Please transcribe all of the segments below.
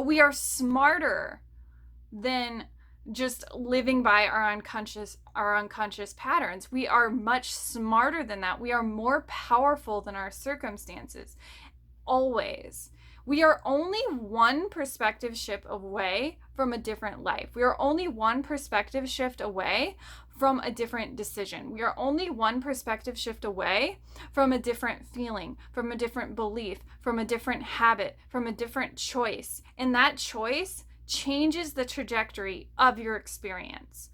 we are smarter than just living by our unconscious patterns. We are much smarter than that. We are more powerful than our circumstances. Always. We are only one perspective shift away from a different life. We are only one perspective shift away from a different decision. We are only one perspective shift away from a different feeling, from a different belief, from a different habit, from a different choice. And that choice changes the trajectory of your experience.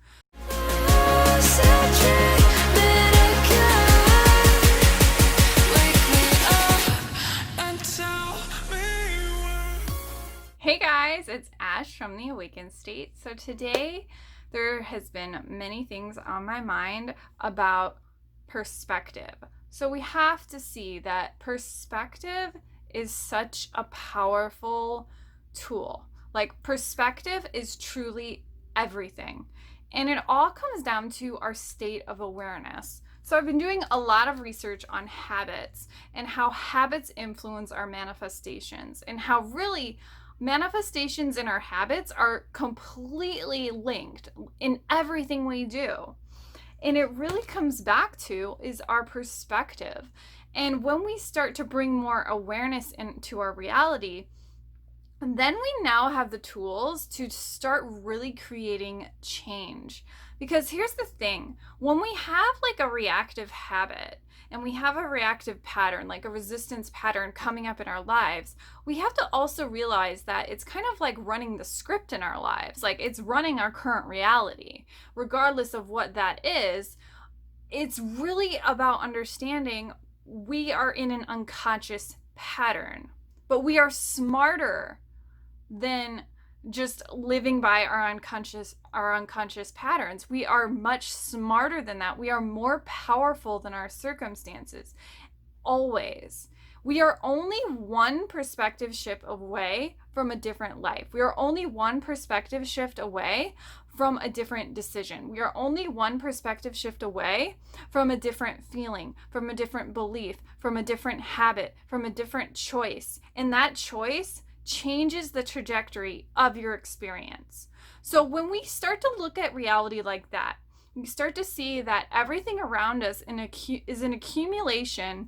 Hey guys, it's Ash from the Awakened State. So today there has been many things on my mind about perspective. So we have to see that perspective is such a powerful tool. Like, perspective is truly everything. And it all comes down to our state of awareness. So I've been doing a lot of research on habits and how habits influence our manifestations, and how really manifestations in our habits are completely linked in everything we do. And it really comes back to is our perspective. And when we start to bring more awareness into our reality, then we now have the tools to start really creating change. Because here's the thing, when we have like a reactive habit and we have a reactive pattern, like a resistance pattern coming up in our lives, we have to also realize that it's kind of like running the script in our lives. Like, it's running our current reality. Regardless of what that is, it's really about understanding we are in an unconscious pattern, but we are smarter than just living by our unconscious patterns. We are much smarter than that. We are more powerful than our circumstances. Always. We are only one perspective shift away from a different life. We are only one perspective shift away from a different decision. We are only one perspective shift away from a different feeling, from a different belief, from a different habit, from a different choice. And that choice changes the trajectory of your experience. So when we start to look at reality like that, we start to see that everything around us is an accumulation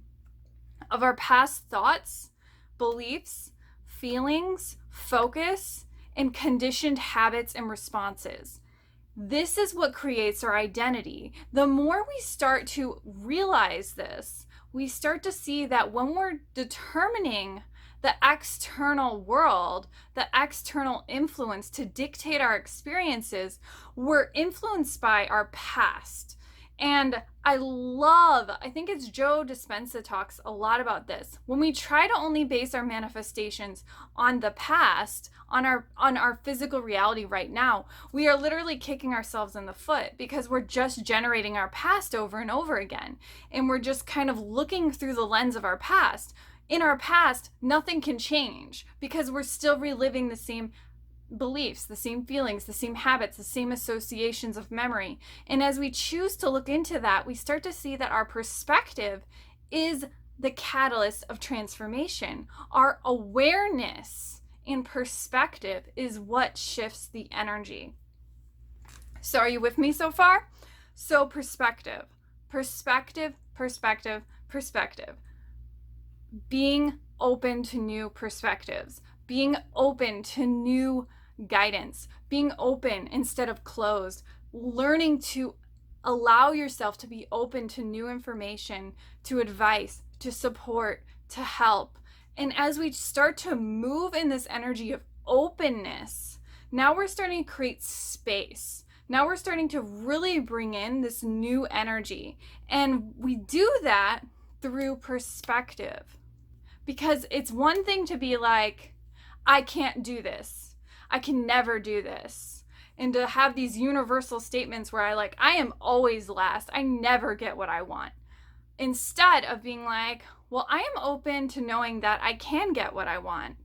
of our past thoughts, beliefs, feelings, focus, and conditioned habits and responses. This is what creates our identity. The more we start to realize this, we start to see that when we're determining the external world, the external influence to dictate our experiences, we're influenced by our past. And I think it's Joe Dispenza talks a lot about this. When we try to only base our manifestations on the past, on our physical reality right now, we are literally kicking ourselves in the foot, because we're just generating our past over and over again. And we're just kind of looking through the lens of our past. In our past, nothing can change because we're still reliving the same beliefs, the same feelings, the same habits, the same associations of memory. And as we choose to look into that, we start to see that our perspective is the catalyst of transformation. Our awareness and perspective is what shifts the energy. So are you with me so far? So perspective. Being open to new perspectives, being open to new guidance, being open instead of closed, learning to allow yourself to be open to new information, to advice, to support, to help. And as we start to move in this energy of openness, now we're starting to create space. Now we're starting to really bring in this new energy. And we do that through perspective. Because it's one thing to be like, I can't do this. I can never do this. And to have these universal statements where I am always last. I never get what I want. Instead of being like, well, I am open to knowing that I can get what I want.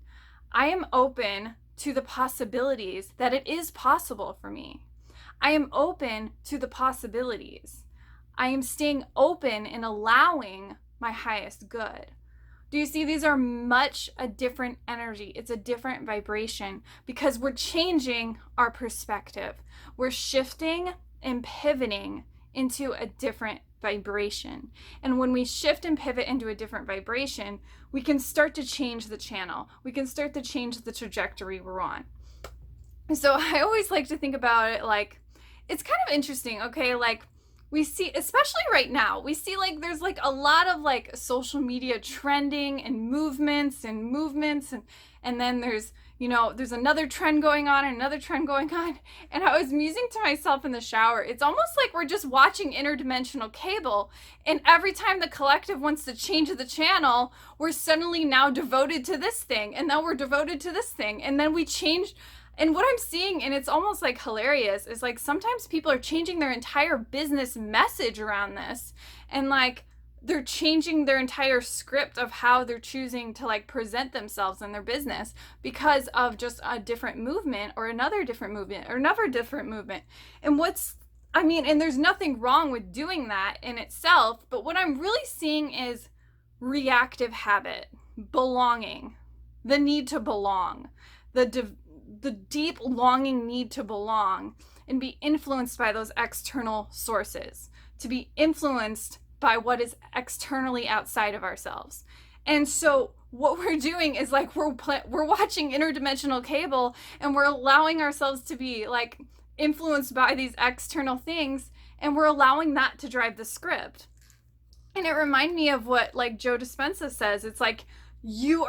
I am open to the possibilities that it is possible for me. I am open to the possibilities. I am staying open and allowing my highest good. Do you see these are much a different energy? It's a different vibration because we're changing our perspective. We're shifting and pivoting into a different vibration. And when we shift and pivot into a different vibration, we can start to change the channel. We can start to change the trajectory we're on. So I always like to think about it like, it's kind of interesting, okay? Like, we see, especially right now, we see like there's like a lot of like social media trending and movements and then there's, you know, there's another trend going on and another trend going on. And I was musing to myself in the shower, it's almost like we're just watching interdimensional cable, and every time the collective wants to change the channel, we're suddenly now devoted to this thing, and now we're devoted to this thing, and then we change. And what I'm seeing, and it's almost like hilarious, is like sometimes people are changing their entire business message around this, and like they're changing their entire script of how they're choosing to like present themselves in their business because of just a different movement or another different movement or another different movement. And and there's nothing wrong with doing that in itself, but what I'm really seeing is reactive habit, belonging, the need to belong, the deep longing need to belong and be influenced by those external sources, to be influenced by what is externally outside of ourselves. And so what we're doing is like we're watching interdimensional cable, and we're allowing ourselves to be like influenced by these external things, and we're allowing that to drive the script. And it reminded me of what like Joe Dispenza says. It's like you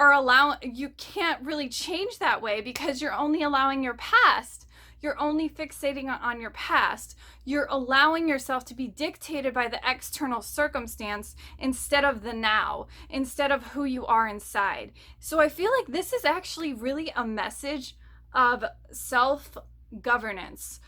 can't really change that way because you're only allowing your past. You're only fixating on your past. You're allowing yourself to be dictated by the external circumstance instead of the now, instead of who you are inside. So I feel like this is actually really a message of self-governance,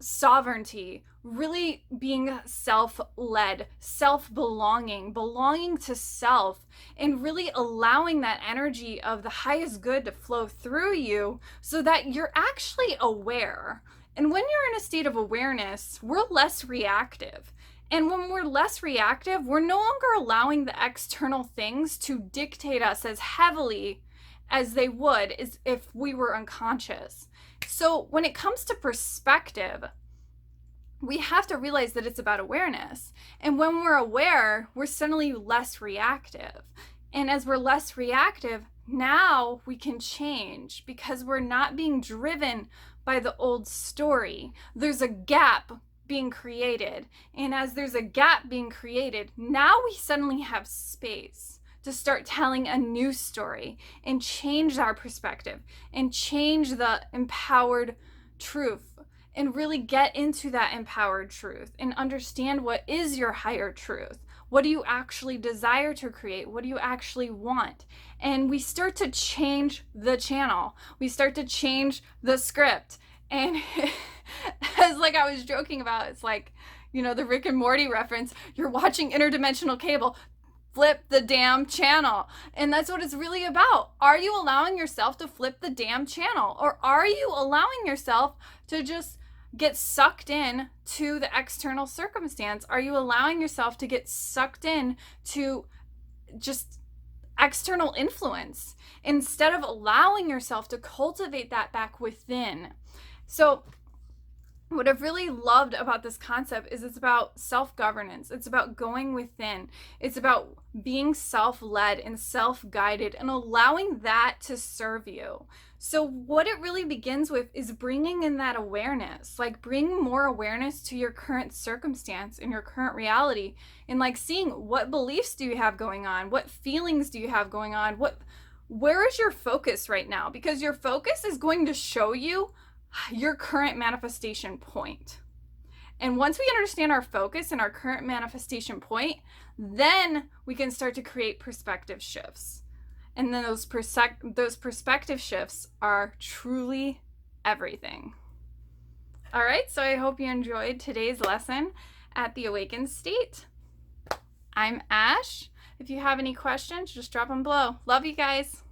sovereignty, really being self-led, self-belonging, belonging to self, and really allowing that energy of the highest good to flow through you so that you're actually aware. And when you're in a state of awareness, we're less reactive. And when we're less reactive, we're no longer allowing the external things to dictate us as heavily as they would as if we were unconscious. So when it comes to perspective, we have to realize that it's about awareness. And when we're aware, we're suddenly less reactive. And as we're less reactive, now we can change because we're not being driven by the old story. There's a gap being created. And as there's a gap being created, now we suddenly have space to start telling a new story and change our perspective and change the empowered truth and really get into that empowered truth and understand what is your higher truth. What do you actually desire to create? What do you actually want? And we start to change the channel. We start to change the script. And as like I was joking about, it's like, the Rick and Morty reference, you're watching interdimensional cable, flip the damn channel. And that's what it's really about. Are you allowing yourself to flip the damn channel? Or are you allowing yourself to just get sucked in to the external circumstance? Are you allowing yourself to get sucked in to just external influence instead of allowing yourself to cultivate that back within? So what I've really loved about this concept is it's about self-governance. It's about going within. It's about being self-led and self-guided and allowing that to serve you. So what it really begins with is bringing in that awareness, like bring more awareness to your current circumstance and your current reality, and like seeing what beliefs do you have going on? What feelings do you have going on? Where is your focus right now? Because your focus is going to show you your current manifestation point. And once we understand our focus and our current manifestation point, then we can start to create perspective shifts. And then those perspective shifts are truly everything. All right, so I hope you enjoyed today's lesson at the Awakened State. I'm Ash. If you have any questions, just drop them below. Love you guys.